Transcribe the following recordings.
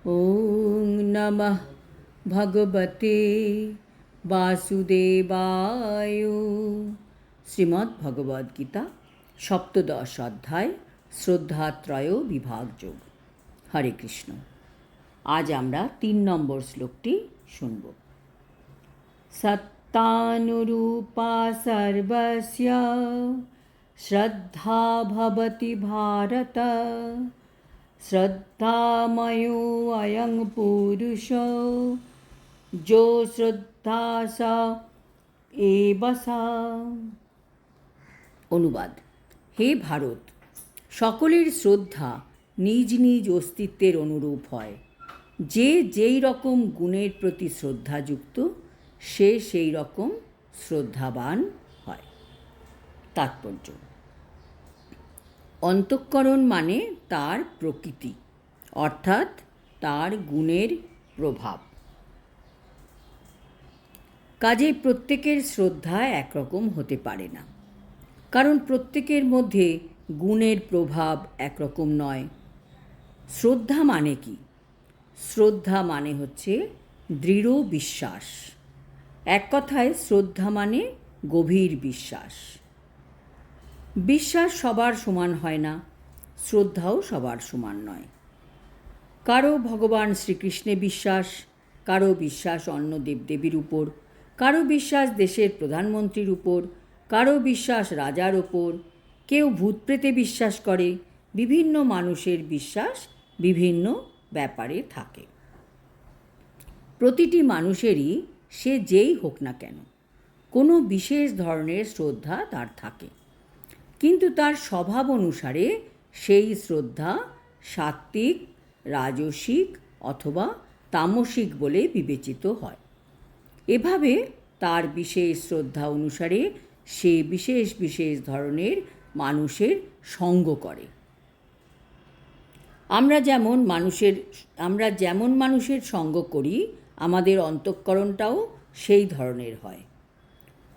ওং নমঃ ভগবতে বাসুদেবায়। শ্রীমদ্ ভগবদ্গীতা সপ্তদশ অধ্যায় শ্রদ্ধাত্রয় বিভাগ যোগ। হরে কৃষ্ণ। আজ আমরা 3 নম্বর শ্লোকটি শুনব। সত্তানুরূপা সর্বস্য শ্রদ্ধা ভবতি ভারত, শ্রদ্ধাময়ো অয়ং পুরুষ যো শ্রদ্ধা স এব সা। অনুবাদ: হে ভারত, সকলের শ্রদ্ধা নিজ নিজ অস্তিত্বের অনুরূপ হয়। যে যেই রকম গুণের প্রতি শ্রদ্ধাযুক্ত, সে সেই রকম শ্রদ্ধাবান হয়। তাৎপর্য: অন্তঃকরণ মানে তার প্রকৃতি, অর্থাৎ তার গুণের প্রভাব। কাজেই প্রত্যেকের শ্রদ্ধা একরকম হতে পারে না, কারণ প্রত্যেকের মধ্যে গুণের প্রভাব একরকম নয়। শ্রদ্ধা মানে কি? শ্রদ্ধা মানে হচ্ছে দৃঢ় বিশ্বাস। এক কথায় শ্রদ্ধা মানে গভীর বিশ্বাস। বিশ্বাস সবার সমান হয় না, শ্রদ্ধাও সবার সমান নয়। কারো ভগবান শ্রীকৃষ্ণে বিশ্বাস, কারো বিশ্বাস অন্য দেবদেবীর উপর, কারো বিশ্বাস দেশের প্রধানমন্ত্রীর উপর, কারো বিশ্বাস রাজার ওপর, কেউ ভূতপ্রেতে বিশ্বাস করে। বিভিন্ন মানুষের বিশ্বাস বিভিন্ন ব্যাপারে থাকে। প্রতিটি মানুষেরই, সে যেই হোক না কেন, কোনো বিশেষ ধরনের শ্রদ্ধা তার থাকে, কিন্তু তার স্বভাব অনুসারে সেই শ্রদ্ধা সাত্ত্বিক, রাজসিক অথবা তামসিক বলে বিবেচিত হয়। এভাবে তার বিশেষ শ্রদ্ধা অনুসারে সে বিশেষ বিশেষ ধরনের মানুষের সঙ্গ করে। আমরা যেমন মানুষের সঙ্গ করি, আমাদের অন্তঃকরণটাও সেই ধরনের হয়।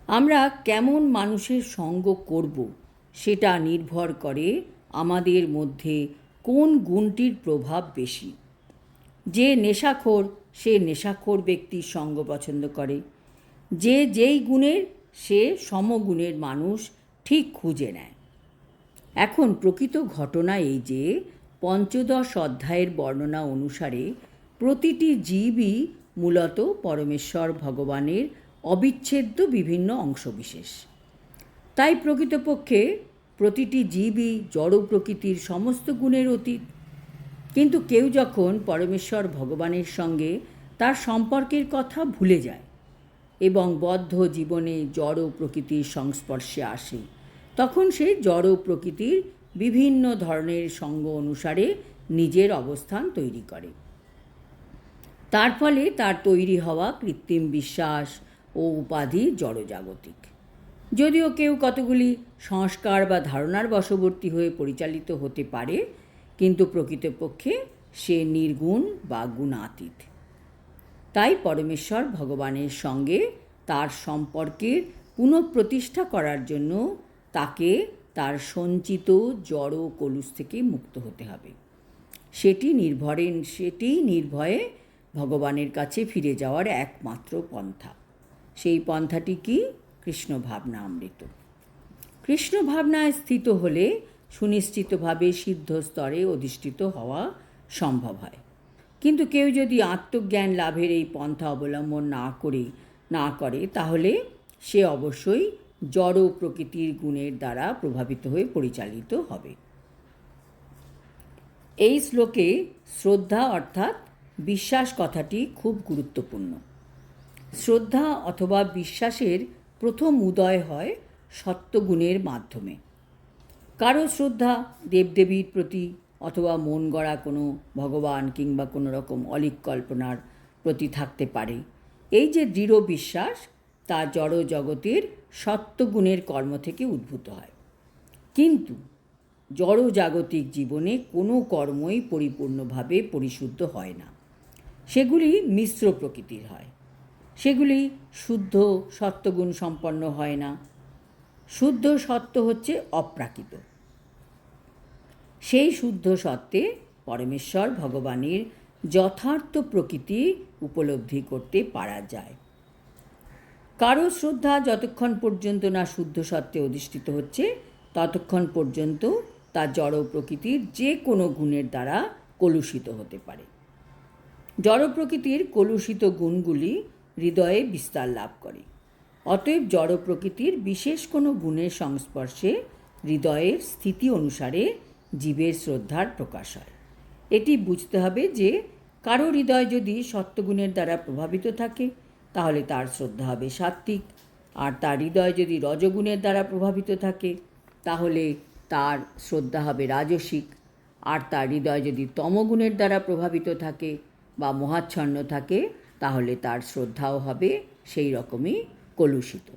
আমরা কেমন মানুষের সঙ্গ করব, সেটা নির্ভর করে আমাদের মধ্যে কোন গুণটির প্রভাব বেশি। যে নেশাখোর, সে নেশাখোর ব্যক্তির সঙ্গ পছন্দ করে। যে যেই গুণের, সে সমগুণের মানুষ ঠিক খুঁজে নেয়। এখন প্রকৃত ঘটনা এই যে, পঞ্চদশ অধ্যায়ের বর্ণনা অনুসারে প্রতিটি জীবই মূলত পরমেশ্বর ভগবানের অবিচ্ছেদ্য বিভিন্ন অংশবিশেষ। তাই প্রকৃতপক্ষে প্রতিটি জীবই জড় প্রকৃতির সমস্ত গুণের অতীত। কিন্তু কেউ যখন পরমেশ্বর ভগবানের সঙ্গে তার সম্পর্কের কথা ভুলে যায় এবং বদ্ধ জীবনে জড় প্রকৃতির সংস্পর্শে আসে, তখন সে জড় প্রকৃতির বিভিন্ন ধরনের সঙ্গ অনুসারে নিজের অবস্থান তৈরি করে। তার ফলে তার তৈরি হওয়া কৃত্রিম বিশ্বাস ও উপাধি জড়জাগতিক। যদিও কেউ কতগুলি সংস্কার বা ধারণার বশবর্তী হয়ে পরিচালিত হতে পারে, কিন্তু প্রকৃতপক্ষে সে নির্গুণ বা গুণাতীত। তাই পরমেশ্বর ভগবানের সঙ্গে তার সম্পর্কের পুনঃপ্রতিষ্ঠা করার জন্য তাকে তার সঞ্চিত জড় কলুষ থেকে মুক্ত হতে হবে। সেটি নির্ভয়ে ভগবানের কাছে ফিরে যাওয়ার একমাত্র পন্থা। সেই পন্থাটি কি? কৃষ্ণ ভাবনা অমৃত। কৃষ্ণ ভাবনায় স্থিত হলে সুনিশ্চিতভাবে সিদ্ধ স্তরে অধিষ্ঠিত হওয়া সম্ভব হয়। কিন্তু কেউ যদি আত্মজ্ঞান লাভের এই পন্থা অবলম্বন না করে, তাহলে সে অবশ্যই জড় প্রকৃতির গুণের দ্বারা প্রভাবিত হয়ে পরিচালিত হবে। এই শ্লোকে শ্রদ্ধা অর্থাৎ বিশ্বাস কথাটি খুব গুরুত্বপূর্ণ। শ্রদ্ধা অথবা বিশ্বাসের প্রথম উদয় হয় সত্ত্বগুণের মাধ্যমে। কারো শ্রদ্ধা দেবদেবীর প্রতি অথবা মন গড়া কোনো ভগবান কিংবা কোনো রকম অলীক কল্পনার প্রতি থাকতে পারে। এই যে দৃঢ় বিশ্বাস, তা জড় জগতের সত্ত্বগুণের কর্ম থেকে উদ্ভূত হয়। কিন্তু জড় জাগতিক জীবনে কোনো কর্মই পরিপূর্ণভাবে পরিশুদ্ধ হয় না। সেগুলি মিশ্র প্রকৃতির হয়। সেগুলি শুদ্ধ সত্ত্বগুণ সম্পন্ন হয় না। শুদ্ধ সত্ত্ব হচ্ছে অপ্রাকৃত। সেই শুদ্ধ সত্ত্বে পরমেশ্বর ভগবানের যথার্থ প্রকৃতি উপলব্ধি করতে পারা যায়। কারো শ্রদ্ধা যতক্ষণ পর্যন্ত না শুদ্ধ সত্ত্বে অধিষ্ঠিত হচ্ছে ততক্ষণ পর্যন্ত তা জড় প্রকৃতির যে কোনো গুণের দ্বারা কলুষিত হতে পারে। জড় প্রকৃতির কলুষিত গুণগুলি হৃদয়ে বিস্তার লাভ করে। অতএব জড় প্রকৃতির বিশেষ কোনো গুণের সংস্পর্শে হৃদয়ের স্থিতি অনুসারে জীবের শ্রদ্ধার প্রকাশ হয়। এটি বুঝতে হবে যে কারো হৃদয় যদি সত্ত্বগুণের দ্বারা প্রভাবিত থাকে তাহলে তার শ্রদ্ধা হবে সাত্ত্বিক, আর তার হৃদয় যদি রজগুণের দ্বারা প্রভাবিত থাকে তাহলে তার শ্রদ্ধা হবে রাজসিক, আর তার হৃদয় যদি তমগুণের দ্বারা প্রভাবিত থাকে বা মোহাচ্ছন্ন থাকে তাহলে তার শ্রদ্ধাও হবে সেই রকমই কলুষিত।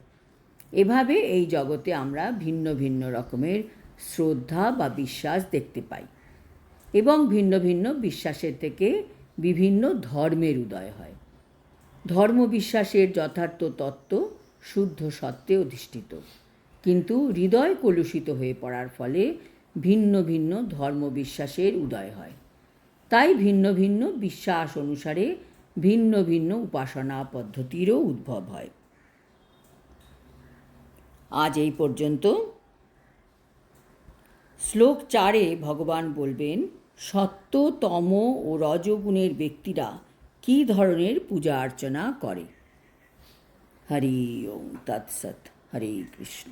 এভাবে এই জগতে আমরা ভিন্ন ভিন্ন রকমের শ্রদ্ধা বা বিশ্বাস দেখতে পাই এবং ভিন্ন ভিন্ন বিশ্বাসের থেকে বিভিন্ন ধর্মের উদয় হয়। ধর্মবিশ্বাসের যথার্থ তত্ত্ব শুদ্ধ সত্ত্বে অধিষ্ঠিত, কিন্তু হৃদয় কলুষিত হয়ে পড়ার ফলে ভিন্ন ভিন্ন ধর্মবিশ্বাসের উদয় হয়। তাই ভিন্ন ভিন্ন বিশ্বাস অনুসারে ভিন্ন ভিন্ন উপাসনা পদ্ধতিরও উদ্ভব হয়। আজ এই পর্যন্ত। শ্লোক 4-এ ভগবান বলবেন সত্ত্ব, তম ও রজগুণের ব্যক্তিরা কী ধরনের পূজা অর্চনা করে। হরি ওম তৎসৎ। হরে কৃষ্ণ।